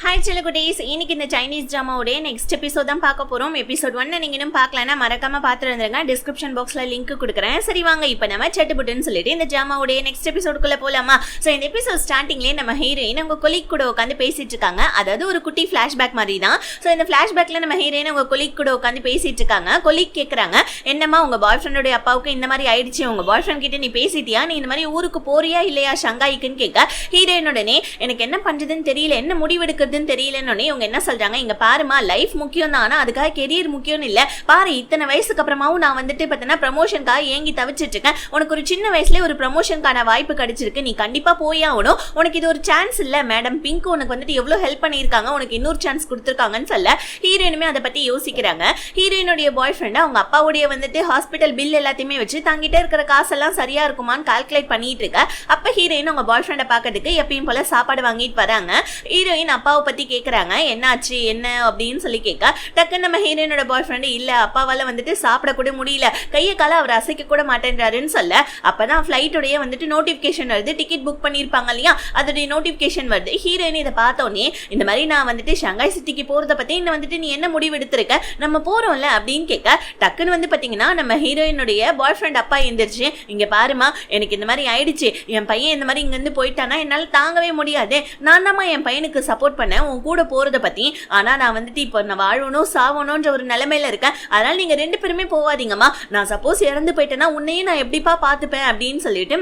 Hi செல்லகுட்டீஸ், இன்னைக்கு இந்த Chinese ட்ராமாவுடைய next episode தான் பார்க்க போகிறோம். எபிசோட் 1 நீங்கள் இன்னும் பார்க்கலன்னா மறக்காம பார்த்துட்டு வந்துருங்க. டிஸ்கிரிப்ஷன் பாக்ஸில் லிங்க் கொடுக்குறேன். சரி வாங்க, இப்போ நம்ம சட்டுப்புட்டுன்னு சொல்லிட்டு இந்த ட்ராமாவுடைய நெக்ஸ்ட் எபிசோடுக்குள்ளே போகலாமா? ஸோ இந்த எபிசோட் ஸ்டார்டிங்லேயே நம்ம ஹீரோயின் அவங்க கொலீக் கூட உட்காந்து பேசிட்டு இருக்காங்க. அதாவது ஒரு குட்டி ஃப்ளாஷ்பேக் மாதிரி தான். ஸோ இந்த ஃப்ளாஷ்பேக்கில் நம்ம ஹீரோயின் அவங்க கொலீக் கூட உட்காந்து பேசிட்டு இருக்காங்க. கொலீக் கேட்குறாங்க, என்னம்மா உங்கள் பாய் ஃப்ரெண்டோடைய அப்பாவுக்கு இந்த மாதிரி ஆயிடுச்சு, உங்கள் பாய் ஃப்ரெண்ட் கிட்ட நீ பேசிட்டியா, நீ இந்த மாதிரி ஊருக்கு போறியா இல்லையா ஷங்காய்க்குன்னு கேட்க, ஹீரோயினுடனே எனக்கு என்ன பண்ணுறதுன்னு தெரியல, என்ன முடிவெடுக்கிறதுன்னு தெரியலன்னு இவங்க என்ன சொல்றாங்க, இங்க பாருமா லைஃப் முக்கியம் தான், ஆனா அதுக்காக கெரியர் முக்கியம் இல்ல. பாரு இத்தனை வயசுக்கு அப்புறமாவும் நான் வந்துட்டு பார்த்தீங்கன்னா ப்ரமோஷனுக்காக ஏங்கி தவிச்சிட்டு இருக்கேன். உனக்கு ஒரு சின்ன வயசுல ஒரு ப்ரமோஷனுக்கான வாய்ப்பு கிடைச்சிருக்கு, நீ கண்டிப்பா போய் ஆகணும். உனக்கு இது ஒரு சான்ஸ் இல்ல. மேடம் பிங்க் உனக்கு வந்துட்டு எவ்வளவு ஹெல்ப் பண்ணியிருக்காங்க, உனக்கு இன்னொரு சான்ஸ் கொடுத்துருக்காங்கன்னு சொல்ல ஹீரோயினுமே அதை பத்தி யோசிக்கிறாங்க. ஹீரோயினுடைய பாய் ஃப்ரெண்ட் அவங்க அப்பாவுடைய வந்துட்டு ஹாஸ்பிட்டல் பில் எல்லாத்தையுமே வச்சு தங்கிட்ட இருக்கிற காசெல்லாம் சரியா இருக்குமான்னு கால்குலேட் பண்ணிட்டு இருக்க. அப்ப ஹீரோயின் அவங்க பாய் ஃப்ரெண்டை பார்க்கறதுக்கு எப்பயும் போல சாப்பாடு வாங்கிட்டு வராங்க. ஹீரோயின் அப்பாவை பத்தி கேட்கறாங்க, என்னாச்சு என்ன அப்படின்னு சொல்லி கேட்க, டக்குன்னு நம்ம ஹீரோயினோட பாய் ஃப்ரெண்டு இல்ல அப்பாவால வந்துட்டு சாப்பிட கூட முடியல, கையை கால அவர் அசைக்க கூட மாட்டேன்றாருன்னு சொல்ல, அப்பதான் ஃபிளைட்டோடைய வந்துட்டு நோட்டிபிகேஷன் வருது. டிக்கெட் புக் பண்ணிருப்பாங்க இல்லையா, அதோடைய நோட்டிபிகேஷன் வருது. ஹீரோயின் இதை பார்த்தோன்னே இந்த மாதிரி நான் வந்துட்டு ஷங்காய் சிட்டிக்கு போறத பத்தி இன்னும் வந்துட்டு நீ என்ன முடிவு எடுத்திருக்க, நம்ம போறோம்ல அப்படின்னு கேட்க, டக்குன்னு வந்து பாத்தீங்கன்னா நம்ம ஹீரோயினுடைய பாய் ஃப்ரெண்ட் அப்பா எந்திரிச்சு, இங்க பாருமா எனக்கு இந்த மாதிரி ஆயிடுச்சு, என் பையன் இந்த மாதிரி இங்க இருந்து போயிட்டானா என்னால தாங்கவே முடியாது, நான் தான் என் பையனுக்கு சப்போர்ட் பண்ணேன் உன் கூட போறத பத்தி, ஆனா நான் வந்துட்டு இப்போ நான் வாழணும் சாவணும்ன்ற ஒரு நிலைமையில இருக்கேன், அதனால நீங்க 2 பேருமே போவாதீங்கம்மா, நான் சப்போஸ் இறந்து போயிட்டேன்னா உன்னையும் நான் எப்படிப்பா பார்த்துப்பேன் அப்படின்னு சொல்லிட்டு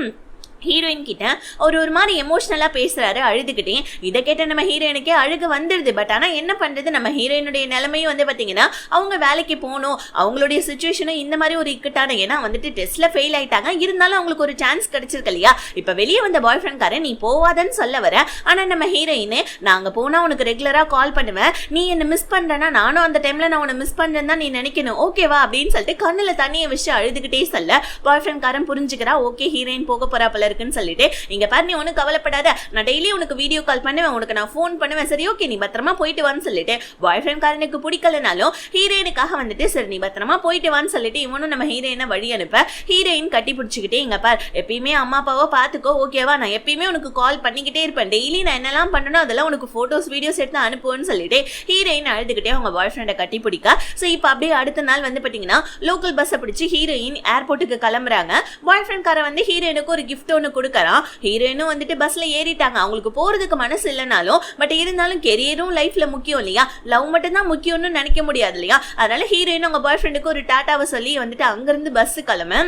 ஹீரோயின் கிட்ட ஒரு மாதிரி எமோஷனலா பேசுறாரு அழுதுகிட்டே. இதை கேட்ட நம்ம ஹீரோயினுக்கே அழுக வந்துடுது. பட் ஆனா என்ன பண்றது, நம்ம ஹீரோயினுடைய நிலைமையும் வந்து பாத்தீங்கன்னா அவங்க வேலைக்கு போகணும், அவங்களுடைய சுச்சுவேஷனும் இந்த மாதிரி ஒரு இக்கட்டான, ஏன்னா வந்துட்டு டெஸ்ட்ல ஃபெயில் ஆயிட்டாங்க, இருந்தாலும் அவங்களுக்கு ஒரு சான்ஸ் கிடைச்சிருக்கு இல்லையா. இப்ப வெளியே வந்த பாய் ஃப்ரெண்ட் காரன் நீ போவாதன்னு சொல்ல வர, ஆனா நம்ம ஹீரோயின் நாங்க போனா உனக்கு ரெகுலரா கால் பண்ணுவேன், நீ என்ன மிஸ் பண்றேன்னா நானும் அந்த டைம்ல நான் உன்னை மிஸ் பண்றேன்னு தான் நீ நினைக்கணும், ஓகேவா அப்படின்னு சொல்லிட்டு கண்ணுல தண்ணியை வச்சு அழுதுகிட்டே சொல்ல பாய் ஃப்ரெண்ட் காரன் புரிஞ்சுக்கிறா. ஓகே ஹீரோயின் போக போறா போல இருக்குன்னு சொல்லிட்டு, இங்க பாரு நீ ஒண்ணு கவலைப்படாத, நான் டெய்லி உனக்கு வீடியோ கால் பண்ணுவேன், உனக்கு நான் ஃபோன் பண்ணுவேன், சரி ஓகே நீ பத்திரமா போயிட்டு வான்னு சொல்லிட்டு பாய் ஃப்ரெண்ட் காரனுக்கு பிடிக்கலனாலும் ஹீரோயினுக்காக வந்துட்டு சரி நீ பத்திரமா போயிட்டு வான்னு சொல்லிட்டு இவனும் நம்ம ஹீரோயினை வழி அனுப்ப, ஹீரோயின் கட்டி பிடிச்சிக்கிட்டே, இங்க பார் எப்பயுமே அம்மா அப்பாவோ பாத்துக்கோ ஓகேவா, நான் எப்பயுமே உனக்கு கால் பண்ணிக்கிட்டே இருப்பேன், டெய்லி நான் என்னெல்லாம் பண்ணணும் அதெல்லாம் உனக்கு போட்டோஸ் வீடியோஸ் எடுத்து அனுப்புவேன்னு சொல்லிட்டு ஹீரோயின் அழுதுகிட்டே அவங்க பாய் ஃப்ரெண்டை கட்டி பிடிக்க. ஸோ இப்போ அப்படியே அடுத்த நாள் வந்து பாத்தீங்கன்னா லோக்கல் பஸ்ஸை பிடிச்சி ஹீரோயின் ஏர்போர்ட்டுக்கு கிளம்புறாங்க. பாய் ஃப்ரெண்ட் காரன் வந்து ஹீரோயினுக்கு ஒரு கிஃப்ட் ஒன்று கொடுக்குறான். ஹீரோயினும் வந்துட்டு பஸ்ல ஏறிட்டாங்க, அவங்களுக்கு போறதுக்கு மனசு இல்லைனாலும் பட் இருந்தாலும் கெரியரும் லைஃப்ல முக்கியம் இல்லையா, லவ் மட்டும் தான் முக்கியம்னு நினைக்க முடியாது இல்லையா, அதனால ஹீரோயின் அவங்க பாய் ஃப்ரெண்டுக்கு ஒரு டாட்டாவை சொல்லி வந்துட்டு அங்கிருந்து பஸ் கிளம்ப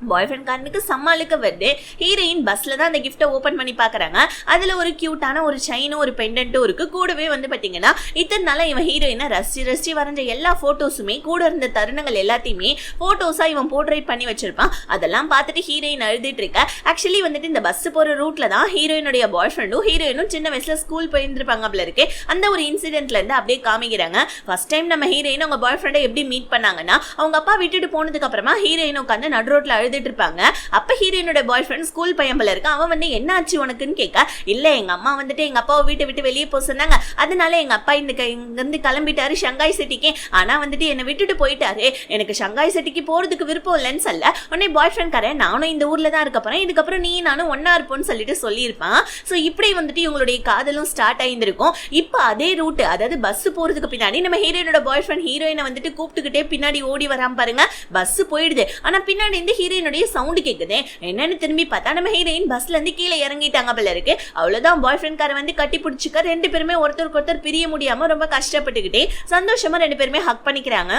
பாய் ஃப்ரெண்ட் காரனுக்கு சமாளிக்க வருது. ஹீரோயின் பஸ்ல தான் அந்த கிஃப்ட்டை ஓப்பன் பண்ணி பாக்குறாங்க. அதுல ஒரு கியூட்டான ஒரு செயினும் ஒரு பெண்டன்ட்டும் இருக்கு. கூடவே வந்து பாத்தீங்கன்னா இத்தனை நாளா இவன் ஹீரோயினை ரசிச்சு வரைஞ்ச எல்லா போட்டோஸுமே கூட இருந்த தருணங்கள் எல்லாத்தையுமே போட்டோஸா இவன் போர்ட்ரேட் பண்ணி வச்சிருப்பான். அதெல்லாம் பார்த்துட்டு ஹீரோயின் அழுதுட்டு இருக்க. ஆக்சுவலி வந்துட்டு இந்த பஸ் போற ரூட்ல தான் ஹீரோயினுடைய பாய் ஃப்ரெண்டும் ஹீரோயினும் சின்ன வயசுல ஸ்கூல் போயிருந்திருப்பாங்க அப்படி இருக்கு. அந்த ஒரு இன்சிடென்ட்ல இருந்து அப்படியே காமிக்கிறாங்க. ஃபர்ஸ்ட் டைம் நம்ம ஹீரோயின் அவங்க பாய் ஃப்ரெண்டை எப்படி மீட் பண்ணாங்கன்னா, அவங்க அப்பா விட்டுட்டு போனதுக்கு அப்புறமா ஹீரோயின் உட்காந்து நடு ரோட்ல இருப்பாங்க. அப்ப ஹீரோயினோட பாய் ஃப்ரெண்ட் ஸ்கூல் பையன் போல இருக்கு. அவன் வந்து என்ன ஆச்சு உனக்குன்னு கேட்க, இல்ல எங்க அம்மா வந்துட்டு எங்க அப்பாவை வீட்டை விட்டு வெளியே போக சொன்னாங்க, அதனால எங்க அப்பா இங்க இருந்து கிளம்பிட்டாரு ஷங்காய் சிட்டிக்கு, ஆனா வந்துட்டு என்னை விட்டுட்டு போயிட்டாரு, எனக்கு ஷங்காய் சிட்டிக்கு போறதுக்கு விருப்பம் இல்லைன்னு சொல்ல உடனே பாய் ஃப்ரெண்ட் காரன் நானும் இந்த ஊர்ல தான் இருக்க போறேன், இதுக்கப்புறம் நீ நானும் ஒன்னா இருப்போம்னு சொல்லிட்டு சொல்லியிருப்பான். ஸோ இப்படி வந்துட்டு இவங்களுடைய காதலும் ஸ்டார்ட் ஆயிருந்திருக்கும். இப்போ அதே ரூட், அதாவது பஸ் போறதுக்கு பின்னாடி நம்ம ஹீரோயினோட பாய் ஃப்ரெண்ட் ஹீரோயினை வந்துட்டு கூப்பிட்டுக்கிட்டே பின்னாடி ஓடி வராம பாருங்க. பஸ் போயிடுது, ஆனா பின்னாடி இருந்து ஹீரோயினுடைய சவுண்ட் கேக்குது. என்னன்னு திரும்பி பார்த்தா நம்ம ஹீரோயின் பஸ்ல இருந்து கீழே இறங்கிட்டாங்க போல இருக்கு. அவ்வளவுதான் பாய் ஃப்ரெண்ட் கார வந்து கட்டி பிடிச்சிக்க. 2 பேருமே ஒருத்தருக்கு ஒருத்தர் பிரிய முடியாம ரொம்ப கஷ்டப்பட்டுக்கிட்டே சந்தோஷமா 2 பேருமே ஹக் பண்ணிக்கிறாங்க.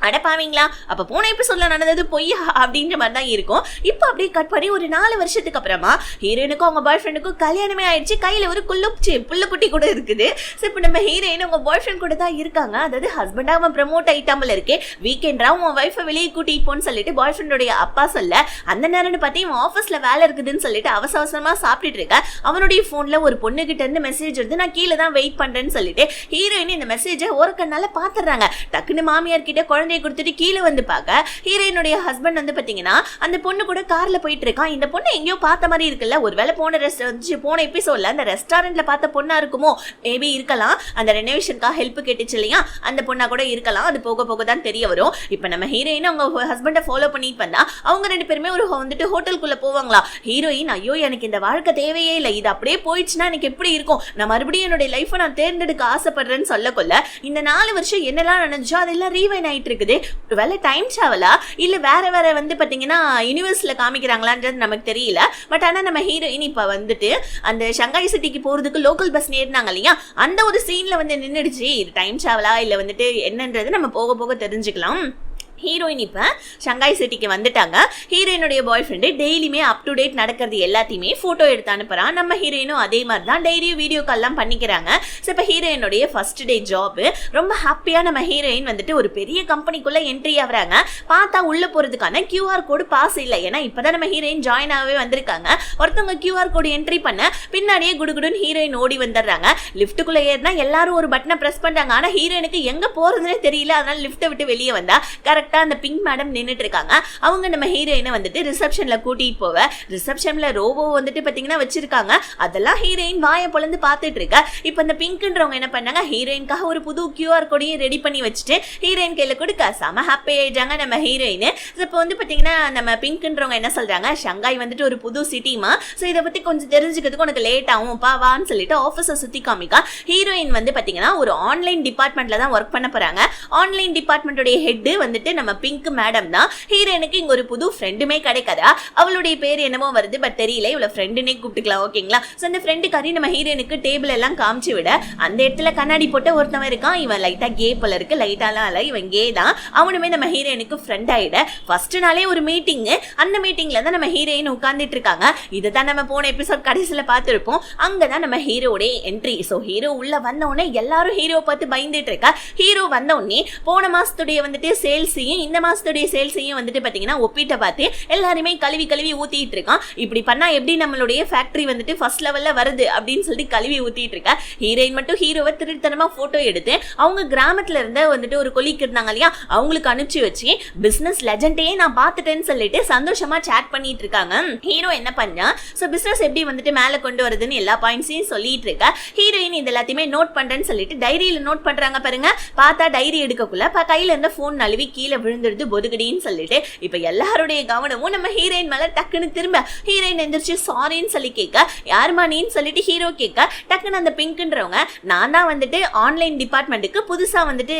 அடப்பாவீங்களா, அப்ப போன எபிசோட்ல நடந்தது பொய்யா அப்படின்ற மாதிரி தான் இருக்கும். இப்போ அப்படியே கட் பண்ணி ஒரு 4 வருஷத்துக்கு அப்புறமா ஹீரோயினுக்கும் அவங்க பாய் ஃப்ரெண்டுக்கும் கல்யாணமே ஆயிடுச்சு. கையில ஒரு புள்ளக்குட்டி கூட இருக்குது. ஸோ இப்போ நம்ம ஹீரோயின் அவங்க பாய் ஃப்ரெண்ட் கூட தான் இருக்காங்க. அதாவது ஹஸ்பண்டா அவன் ப்ரமோட் ஆயிட்டாமல் இருக்கு. வீக்கெண்டா உன் ஒய்ஃபை வெளியே கூட்டிட்டு போன்னு சொல்லிட்டு பாய் ஃப்ரெண்டோடைய அப்பா சொல்ல, அந்த நேரம்னு பார்த்து இவன் ஆஃபீஸ்ல வேலை இருக்குதுன்னு சொல்லிட்டு அவசரமா சாப்பிட்டுட்டு இருக்க. அவனுடைய போன்ல ஒரு பொண்ணு கிட்ட இருந்து மெசேஜ் வருது, நான் கீழே தான் வெயிட் பண்றேன்னு சொல்லிட்டு ஹீரோயின் இந்த மெசேஜை ஒரு கண்ணால பாத்துறாங்க. டக்குன்னு மாமியார் கிட்ட குழந்தை குழந்தைய கொடுத்துட்டு கீழே வந்து பார்க்க ஹீரோயினுடைய ஹஸ்பண்ட் வந்து பாத்தீங்கன்னா அந்த பொண்ணு கூட கார்ல போயிட்டு இருக்கான். இந்த பொண்ணு எங்கேயோ பார்த்த மாதிரி இருக்குல்ல, ஒருவேளை போன எபிசோட்ல அந்த ரெஸ்டாரண்ட்ல பார்த்த பொண்ணா இருக்குமோ, மேபி இருக்கலாம். அந்த ரெனோவேஷனுக்காக ஹெல்ப் கேட்டுச்சு இல்லையா, அந்த பொண்ணா கூட இருக்கலாம். அது போக போக தான் தெரிய வரும். இப்ப நம்ம ஹீரோயின் அவங்க ஹஸ்பண்டை ஃபாலோ பண்ணிட்டு வந்தா அவங்க ரெண்டு பேருமே ஒரு வந்துட்டு ஹோட்டலுக்குள்ள போவாங்களா. ஹீரோயின் ஐயோ எனக்கு இந்த வாழ்க்கை தேவையே இல்லை, இது அப்படியே போயிடுச்சுன்னா எனக்கு எப்படி இருக்கும், நான் மறுபடியும் என்னுடைய லைஃபை நான் தேர்ந்தெடுக்க ஆசைப்படுறேன்னு சொல்லக்கொள்ள இந்த 4 வருஷம் என்னெல்லாம் நடந்துச்சோ அதெல்லாம் ரீவைன் ஆயிட்டு இருக்குது. ஒருவேளை டைம் டிராவலா இல்ல வேற வேற வந்து பாத்தீங்கன்னா யூனிவர்ஸ்ல காமிக்கிறாங்களான்றது நமக்கு தெரியல. பட் ஆனா நம்ம ஹீரோயின் இப்ப வந்துட்டு அந்த ஷங்காய் சிட்டிக்கு போறதுக்கு லோக்கல் பஸ் ஏறினாங்க இல்லையா, அந்த ஒரு சீன்ல வந்து நின்னுடுச்சு. இது டைம் டிராவலா இல்ல வந்துட்டு என்னன்றது நம்ம போக போக தெரிஞ்சுக்கலாம். ஹீரோயின் இப்போ ஷங்காய் சிட்டிக்கு வந்துட்டாங்க. ஹீரோயினுடைய பாய் ஃப்ரெண்டு டெய்லியுமே அப் டு டேட் நடக்கிறது எல்லாத்தையுமே ஃபோட்டோ எடுத்து அனுப்புகிறான். நம்ம ஹீரோயினும் அதே மாதிரி தான் டெய்லியும் வீடியோ கால்லாம் பண்ணிக்கிறாங்க. ஸோ இப்போ ஹீரோயினுடைய ஃபர்ஸ்ட் டே ஜாப் ரொம்ப ஹாப்பியாக நம்ம ஹீரோயின் வந்துட்டு ஒரு பெரிய கம்பெனிக்குள்ளே என்ட்ரி ஆகுறாங்க. பார்த்தா உள்ளே போகிறதுக்கான கியூஆர் கோடு பாஸ் இல்லை, ஏன்னா இப்போ தான் நம்ம ஹீரோயின் ஜாயின் ஆகவே வந்திருக்காங்க. ஒருத்தவங்க கியூஆர் கோடு என்ட்ரி பண்ண பின்னாடியே குடுகுடுன்னு ஹீரோயின் ஓடி வந்துடுறாங்க. லிஃப்ட்டுக்குள்ளே ஏறினா எல்லாரும் ஒரு பட்டனை ப்ரெஸ் பண்ணுறாங்க. ஆனால் ஹீரோயினுக்கு எங்கே போகிறதுனே தெரியல. அதனால லிஃப்ட்டை விட்டு வெளியே வந்தா கரெக்டாக அந்த பிங்க் மேடம் நின்னுட்டு இருக்காங்க. அவங்க நம்ம ஹீரோயினை வந்துட்டு ரிசப்ஷன்ல கூட்டிட்டு போவ ரிசப்ஷன்ல ரோபோ வந்துட்டு பாத்தீங்கன்னா வச்சிருக்காங்க. அதெல்லாம் ஹீரோயின் வாயை பொளந்து பார்த்துட்டு இருக்க. இப்ப இந்த பிங்க்ன்றவங்க என்ன பண்ணாங்க, ஹீரோயின்காக ஒரு புது கியூஆர் கோடையும் ரெடி பண்ணி வச்சுட்டு ஹீரோயின் கையில கொடுக்க செம ஹாப்பி ஆயிட்டாங்க நம்ம ஹீரோயின். இப்போ வந்து பாத்தீங்கன்னா நம்ம பிங்க்ன்றவங்க என்ன சொல்றாங்க, ஷங்காய் வந்துட்டு ஒரு புது சிட்டிமா, ஸோ இதை பத்தி கொஞ்சம் தெரிஞ்சுக்கிறதுக்கு உனக்கு லேட் ஆகும் பாவான்னு சொல்லிட்டு ஆஃபீஸை சுத்தி காமிக்கா. ஹீரோயின் வந்து பாத்தீங்கன்னா ஒரு ஆன்லைன் டிபார்ட்மெண்ட்ல தான் ஒர்க் பண்ண போறாங்க. ஆன்லைன் டிபார்ட்மெண்டோட ஹெட் வந்துட்டு நம்ம பிங்க் மேடம் தான். ஹீரோயினுக்கு இங்க ஒரு புது ஃப்ரெண்டுமே கிடைக்காதா. அவளுடைய பேர் என்னமோ வருது, பட் தெரியல. இவள ஃப்ரெண்டுனே கூப்பிட்டுக்கலாம், ஓகேங்களா. ஸோ அந்த ஃப்ரெண்டுக்காரி நம்ம ஹீரோயினுக்கு டேபிள் எல்லாம் காமிச்சு விட அந்த இடத்துல கண்ணாடி போட்டு ஒருத்தவன் இருக்கான். இவன் லைட்டா கே போல இருக்கு, லைட்டாலாம் இல்லை, இவன் கே தான். அவனுமே நம்ம ஹீரோயினுக்கு ஃப்ரெண்ட் ஆயிட ஃபர்ஸ்ட் நாளே ஒரு மீட்டிங். அந்த மீட்டிங்ல தான் நம்ம ஹீரோயின் உட்கார்ந்துட்டு இருக்காங்க. இதை தான் நம்ம போன எபிசோட் கடைசியில் பார்த்துருப்போம். அங்கதான் நம்ம ஹீரோடைய என்ட்ரி. ஸோ ஹீரோ உள்ள வந்த உடனே எல்லாரும் ஹீரோ பார்த்து பயந்துட்டு இருக்கா. ஹீரோ வந்த உடனே போன மாசத்துடைய வந்துட்டு சேல்ஸையும் இந்த மாசத்துடைய சேல்ஸையும் வந்துட்டு பாத்தீங்கன்னா ஒப்பிட்ட பார்த்து எல்லாருமே கழுவி கழுவி ஊத்திட்டு இருக்கான். இப்படி பண்ணா எப்படி நம்மளுடைய ஃபேக்டரி வந்துட்டு ஃபர்ஸ்ட் லெவல்ல வருது அப்படின்னு சொல்லிட்டு கழுவி ஊத்திட்டு இருக்கா. ஹீரோயின் மட்டும் ஹீரோவை திருத்தனமா போட்டோ எடுத்து அவங்க கிராமத்துல இருந்த வந்துட்டு ஒரு கொலிக்கு இருந்தாங்க இல்லையா, அவங்களுக்கு அனுப்பிச்சு வச்சு பிசினஸ் லெஜெண்டையே நான் பார்த்துட்டேன்னு சொல்லிட்டு சந்தோஷமா சாட் பண்ணிட்டு இருக்காங்க. ஹீரோ என்ன பண்ணா, ஸோ பிசினஸ் எப்படி வந்துட்டு மேல கொண்டு வருதுன்னு எல்லா பாயிண்ட்ஸையும் சொல்லிட்டு இருக்கா. ஹீரோயின் இது எல்லாத்தையுமே நோட் பண்றேன்னு சொல்லிட்டு டைரியில நோட் பண்றாங்க பாருங்க. பார்த்தா டைரி எடுக்கக்குள்ள கையில இருந்த போன் நழுவி கீழே விழுந்துருது பொதுகடின்னு சொல்லிட்டு இப்ப எல்லாருடைய கவனமும் நம்ம ஹீரோயின் மேல டக்குன்னு திரும்ப ஹீரோயின் எந்திரிச்சு சாரின்னு சொல்லி கேட்க, யாருமா நீன்னு சொல்லிட்டு ஹீரோ கேட்க, டக்குன்னு அந்த பிங்க்ன்றவங்க நான் தான் வந்துட்டு ஆன்லைன் டிபார்ட்மெண்ட்டுக்கு புதுசா வந்துட்டு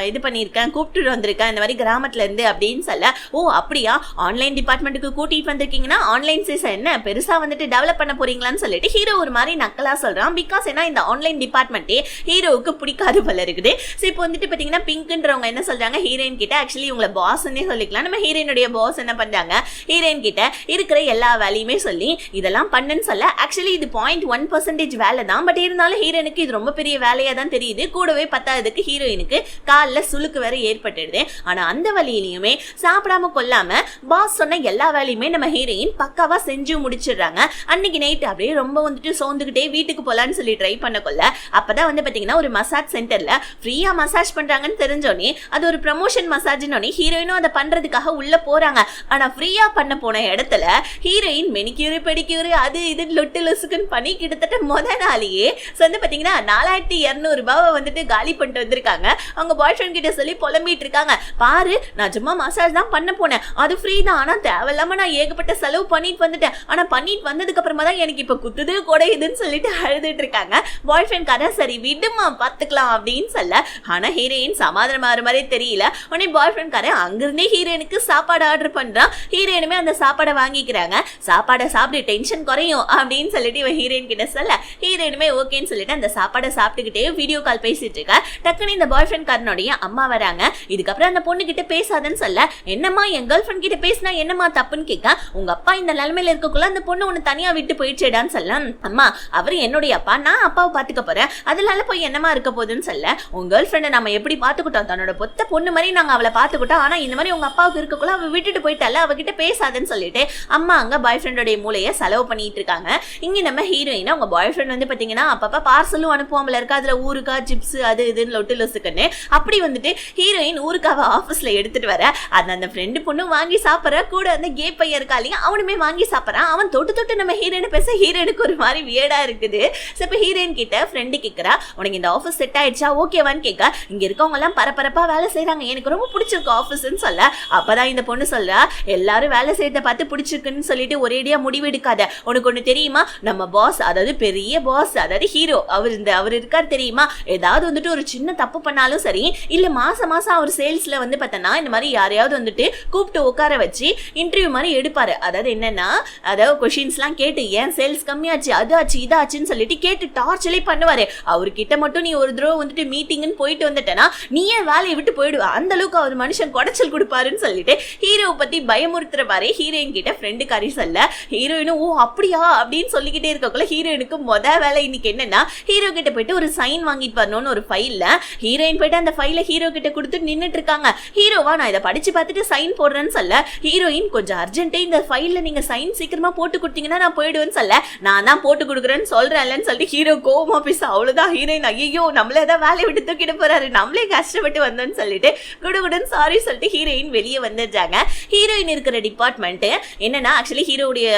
இது பண்ணியிருக்கேன், கூப்பிட்டு வந்திருக்கேன் இந்த மாதிரி கிராமத்துல இருந்து அப்படின்னு சொல்ல, ஓ அப்படியா ஆன்லைன் டிபார்ட்மெண்ட்டுக்கு கூட்டிட்டு வந்திருக்கீங்கன்னா ஆன்லைன் சீஸ் என்ன பெருசா வந்துட்டு டெவலப் பண்ண போறீங்களான்னு சொல்லிட்டு ஹீரோ ஒரு மாதிரி நக்கலா சொல்றான். பிகாஸ் ஏன்னா இந்த ஆன்லைன் டிபார்ட்மெண்ட்டே ஹீரோவுக்கு பிடிக்காது போல இருக்குது. ஸோ இப்போ வந்துட்டு பாத்தீங்கன்னா பிங்க்ன்றவங்க என்ன சொல்றாங்க, ஹீரோயின் கிட்ட ஆக்சுவலி உங்களை பாஸ்ன்னே சொல்லிக்கலாம். நம்ம ஹீரோயினுடைய பாஸ் என்ன பண்றாங்க, ஹீரோயின் கிட்ட இருக்கிற எல்லா வேலையுமே சொல்லி இதெல்லாம் பண்ணுன்னு சொல்ல, ஆக்சுவலி இது 0.1% வேலை தான். பட் இருந்தாலும் ஹீரோயினுக்கு இது ரொம்ப பெரிய வேலையா தான் தெரியுது. கூடவே பத்தாததுக்கு ஹீரோயினுக்கு காலில் சுளுக்கு வேற ஏற்பட்டுடுது. ஆனா அந்த வழியிலையுமே சாப்பிடாம கொள்ளாம பாஸ் சொன்ன எல்லா வேலையுமே நம்ம ஹீரோயின் பக்காவா செஞ்சு முடிச்சிடுறாங்க. அன்னைக்கு நைட் அப்படியே ரொம்ப வந்துட்டு சோர்ந்துகிட்டே வீட்டுக்கு போலான்னு சொல்லி ட்ரை பண்ண கொள்ள அப்பதான் வந்து பாத்தீங்கன்னா ஒரு மசாஜ் சென்டர்ல ஃப்ரீயா மசாஜ் பண்றாங்கன்னு தெரிஞ்சோடனே அது ஒரு ப்ரமோஷன் மசாஜ்னோடனே ஹீரோயினும் அதை பண்றதுக்காக உள்ள போறாங்க. ஆனா ஃப்ரீயா பண்ண போன இடத்துல ஹீரோயின் மெனிக்யூர் பெடிக்யூர் அது இது லொட்டு லொசுக்குன்னு பண்ணி கிட்டத்தட்ட நாளையே வந்து பாத்தீங்கன்னா 4200 ரூபாவை வந்துட்டு காலி பண்ணிட்டு வந்திருக்காங்க. அவங்க பாய் ஃப்ரெண்ட் கிட்ட சொல்லி புலம்பிட்டு இருக்காங்க, பாரு நான் சும்மா மசாஜ் தான் பண்ண போனேன், அது ஃப்ரீ தான், ஆனா தேவையில்லாம நான் ஏகப்பட்ட செலவு பண்ணிட்டு வந்துட்டேன், ஆனா பண்ணிட்டு வந்ததுக்கு அப்புறமா தான் எனக்கு இப்ப குத்துது கூட இதுன்னு சொல்லிட்டு அழுதுட்டு இருக்காங்க. பாய் ஃப்ரெண்ட் கதை சரி விடுமா பாத்துக்கலாம் அப்படின்னு சொல்ல, ஆனா ஹீரோயின் சமாதானம் ஆகிற மாதிரி தெரியல. உடனே பாய் ஃப்ரெண்ட் காரன் அங்கிருந்தே ஹீரோயினுக்கு சாப்பாடு ஆர்டர் பண்றான். ஹீரோயினுமே அந்த சாப்பாடை வாங்கிக்கிறாங்க. சாப்பாடை சாப்பிட்டு டென்ஷன் குறையும் அப்படின்னு சொல்லிட்டு இவன் ஹீரோயின் கிட்ட சொல்ல, ஹீரோயினுமே ஓகேன்னு சொல்லிட்டு அந்த சாப்பாடை சாப்பிட்டுக்கிட்டே வீடியோ கால் பேசிட்டு இருக்கா. டக்குன்னு இந்த பாய் ஃப்ரெண்ட் காரனுடைய அம்மா வராங்க. இதுக்கப்புறம் அந்த பொண்ணு கிட்ட பேசாதன்னு சொல்ல, என்னம்மா என் கேர்ள் ஃப்ரெண்ட் கிட்ட பேசினா என்னம்மா தப்புன்னு கேட்க, உங்க அப்பா இந்த நிலைமையில இருக்கக்குள்ள அந்த பொண்ணு உன்னை தனியா விட்டு போயிடுச்சேடான்னு சொல்ல, அம்மா அவரு என்னுடைய அப்பா, நான் அப்பாவை பாத்துக்க போறேன், அதனால போய் என்னமா இருக்க போகுதுன்னு சொல்ல, உங்க கேர்ள் ஃப்ரெண்டை நம்ம எப்படி பாத்துக்கிட்டோம், தன்னோட பொத்த பொண்ணு மாதிரி நாங்க அவளை பாத்துக்கிட்டா, ஆனா இந்த மாதிரி உங்க அப்பாவுக்கு இருக்கக்குள்ள அவ விட்டுட்டு போயிட்டால, அவகிட்ட பேசாதன்னு சொல்லிட்டு அம்மா அங்க பாய் ஃப்ரெண்டோட மூளைய செலவு பண்ணிட்டு இருக்காங்க. இங்க நம்ம ஹீரோயின் அவங்க பாய் ஃப்ரெண்ட் வந்து பாத்தீங்கன்னா அப்பப்ப பார்சலும் அனுப்புவாமல இருக்கா, அதுல ஊருக்கா சிப்ஸ் அது இதுன்னு லொட்டு லொசுக்குன்னு அப்படி வந்துட்டு ஹீரோயின் ஊருக்காவ ஆபீஸ்ல எடுத்துட்டு வர அந்த ஃப்ரெண்டு பொண்ணு வாங்கி சாப்பிட்ற, கூட அந்த கே பையன் இருக்கா இல்லையா அவனுமே வாங்கி சாப்பிட்றான். அவன் தொட்டு தொட்டு நம்ம ஹீரோயின் பேச ஹீரோயினுக்கு ஒரு மாதிரி வியர்டா இருக்குது. இப்ப ஹீரோயின் கிட்ட ஃப்ரெண்டு கேட்கறா, உனக்கு இந்த ஆஃபீஸ் செட் ஆயிடுச்சா ஓகேவான்னு கேட்க, இங்க இருக்கவங்க எல்லாம் பரபரப்பா வேலை செய்யறாங்க, எனக்கு ரொம்ப பிடிச்சிருக்கு ஆஃபீஸ்ன்னு சொல்ல, அப்பதான் இந்த பொண்ணு சொல்றா, எல்லாரும் வேலை செய்யறத பார்த்து பிடிச்சிருக்குன்னு சொல்லிட்டு ஒரேடியா முடிவு எடுக்காத, உனக்கு ஒண்ணு தெரியுமா, நம்ம பாஸ் அதாவது பெரிய பாஸ் அதாவது ஹீரோ அவர் இருக்கார் தெரியுமா, ஏதாவது வந்துட்டு ஒரு சின்ன தப்பு பண்ணாலும் சரி, இல்ல மாசம் அவர் சேல்ஸ்ல வந்து பார்த்தனா இந்த மாதிரி யாரையாவது வந்துட்டு கூப்பிட்டு உட்கார வச்சு இன்டர்வியூ மாதிரி எடுப்பாரு. அதாவது என்னன்னா, அதாவது கொஸ்டின்ஸ் எல்லாம் கேட்டு ஏன் சேல்ஸ் கம்மியாச்சு அதாச்சு இதாச்சுன்னு சொல்லிட்டு கேட்டு டார்ச்சலே பண்ணுவாரு. அவர்கிட்ட மட்டும் நீ ஒரு தடவை வந்துட்டு மீட்டிங்னு போயிட்டு வந்துட்டேன்னா நீ ஏன் வேலையை விட்டு போயிடுவா, அந்த அளவுக்கு அவர் மனுஷன் குடைச்சல் கொடுப்பாருன்னு சொல்லிட்டு ஹீரோவை பத்தி பயமுறுத்துற மாதிரி ஹீரோயின் கிட்ட ஃப்ரெண்டு காரி சொல்ல, ஹீரோயினும் ஓ அப்படியா அப்படின்னு சொல்லிக்கிட்டே இருக்கக்குள்ள ஹீரோயினுக்கு வேலை இன்னைக்கு என்னன்னா, ஹீரோ கிட்ட போயிட்டு ஒரு சைன் வாங்கிட்டு வரணும்னு ஒரு ஃபைல்ல ஹீரோயின் போயிட்டு அந்த ஃபைல ஹீரோ கிட்ட கொடுத்து நின்னுட்டு இருக்காங்க. ஹீரோவா நான் இதை படிச்சு பார்த்துட்டு சைன் போடுறேன்னு சொல்ல, ஹீரோயின் கொஞ்சம் அர்ஜென்ட்டே இந்த ஃபைல்ல நீங்க சைன் சீக்கிரமா போட்டு கொடுத்தீங்கன்னா நான் போயிடுவேன்னு சொல்ல, நான் தான் போட்டு கொடுக்குறேன்னு சொல்றேன்லன்னு சொல்லிட்டு ஹீரோ கோவமா பேச, அவ்வளவுதான் ஹீரோயின் ஐயோ நம்மள ஏதாவது வேலையை விட்டு தூக்கிட்டு போறாரு, நம்மளே கஷ்டப்பட்டு வந்தோம்னு சொல்லிட்டு குடுகுடன் சாரி சொல்லிட்டு ஹீரோயின் வெளியே வந்துடுறாங்க. ஹீரோயின் இருக்கிற டிபார்ட்மெண்ட் என்னன்னா, ஆக்சுவலி ஹீரோடைய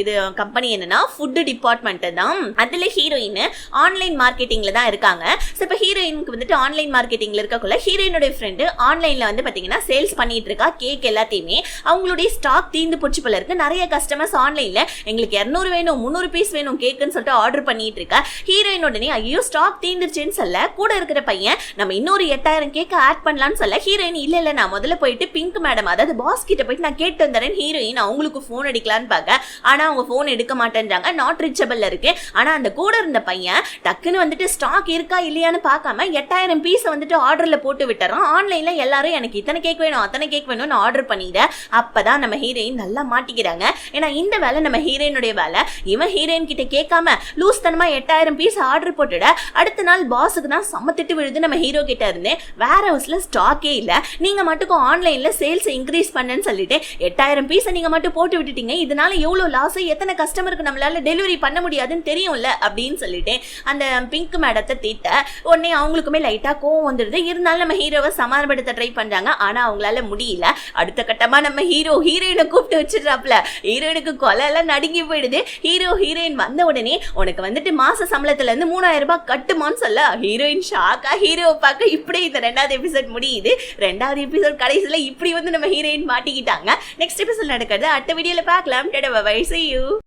இது கம்பெனி என்னன்னா ஃபுட் டிபார்ட்மெண்ட் தான். அதுல ஹீரோயின் ஆன்லைன் மார்க்கெட்டிங்ல தான் இருக்காங்க. இப்ப ஹீரோயினுக்கு வந்துட்டு ஆன்லைன் மார்க்கெட்டிங்ல இருக்கக்குள்ள ஹீரோயினுடைய ஃப்ரெண்டு ஆன்லைன்ல வந்து பாத்தீங்கன்னா சேல்ஸ் பண்ணிட்டு இருக்கா கேக் எல்லாத்தையுமே. அவங்களுடைய ஸ்டாக் தீர்ந்து போச்சு போல இருக்கு. நிறைய கஸ்டமர்ஸ் ஆன்லைன்ல எங்களுக்கு 200 வேணும் 300 பீஸ் வேணும் கேக்குன்னு சொல்லிட்டு ஆர்டர் பண்ணிட்டு இருக்கா. ஹீரோயின் உடனே ஐயோ ஸ்டாக் தீர்ந்துருச்சுன்னு சொல்ல, கூட இருக்கிற பையன் நம்ம இன்னொரு 8000 கேக் ஆட் பண்ணலாம்னு சொல்ல, ஹீரோயின் இல்ல நான் முதல்ல போயிட்டு பிங்க் மேடம் அதாவது பாஸ் கிட்ட போயிட்டு நான் கேட்டு வந்துறேன். ஹீரோயின் அவங்களுக்கு போன் அடிக்கலான்னு பாக்க, ஆனா அவங்க போன் எடுக்க மாட்டேன்றாங்க, நாட் ரீச்சபிள் இருக்கு. ஆனா அந்த கூட இருந்த பையன் டக்குன்னு வந்துட்டு ஸ்டாக் இருக்கா இல்லையான்னு பார்க்காம 8000 பீஸ் வந்துட்டு ஆர்டர்ல போட்டு விட்டுறான். ஆன்லைன்ல எல்லாரும் எனக்கு இத்தனை கேக் வேணும் அத்தனை கேக் வேணும்னு ஆர்டர் பண்ணிட. அப்பதான் நம்ம ஹீரோயின் நல்லா மாட்டிக்கிறாங்க. ஏன்னா இந்த வேலை நம்ம ஹீரோயினுடைய வேலை. இவன் ஹீரோயின் கிட்ட கேட்காம லூஸ் தனமா 8000 பீஸ் ஆர்டர் போட்டுட. அடுத்த நாள் பாஸுக்கு தான் சமத்திட்டு விழுது. நம்ம ஹீரோ கிட்ட இருந்து வேற ஹவுஸ்ல ஸ்டாக்கே இல்ல, நீங்க மட்டும் ஆன்லைன்ல சேல்ஸ் இன்க்ரீஸ் பண்ணன்னு சொல்லிட்டு 8000 பீஸ் நீங்க மட்டும் போட்டு விட்டுட்டீங்க, இதனால எவ்வளவு லாஸ், எத்தனை கஸ்டமருக்கு நம்மளால டெலிவரி பண்ண முடியாதுன்னு தெரியும்ல அப்படின்னு சொல்லிட்டு அந்த பிங்க் மேடத்தை தீட்ட உடனே அவங்களுக்குமே லைட்டா கோவம் வந்துடுது. இருந்தாலும் நம்ம ஹீரோவை சமாதானப்படுத்த ட்ரை பண்றாங்க, ஆனா அவங்களால முடியல. அடுத்த கட்டமா நம்ம ஹீரோயினை கூப்பிட்டு வச்சிடறாப்ல. ஹீரோயினுக்கு கொலை எல்லாம் நடுங்கி போயிடுது. ஹீரோயின் வந்த உடனே உனக்கு வந்துட்டு மாச சம்பளத்துல இருந்து 3000 ரூபாய் கட்டுமான்னு சொல்ல, ஹீரோயின் ஷாக்கா ஹீரோவை பார்க்க இப்படி இந்த 2வது எபிசோட் முடியுது. 2வது எபிசோட் கடைசியில இப்படி வந்து நம்ம ஹீரோயின் மாட்டிக்கிட்டாங்க. நெக்ஸ்ட் எபிசோட் நடக்கிறது அடுத்த வீடியோல பார்க்கலாம். See you.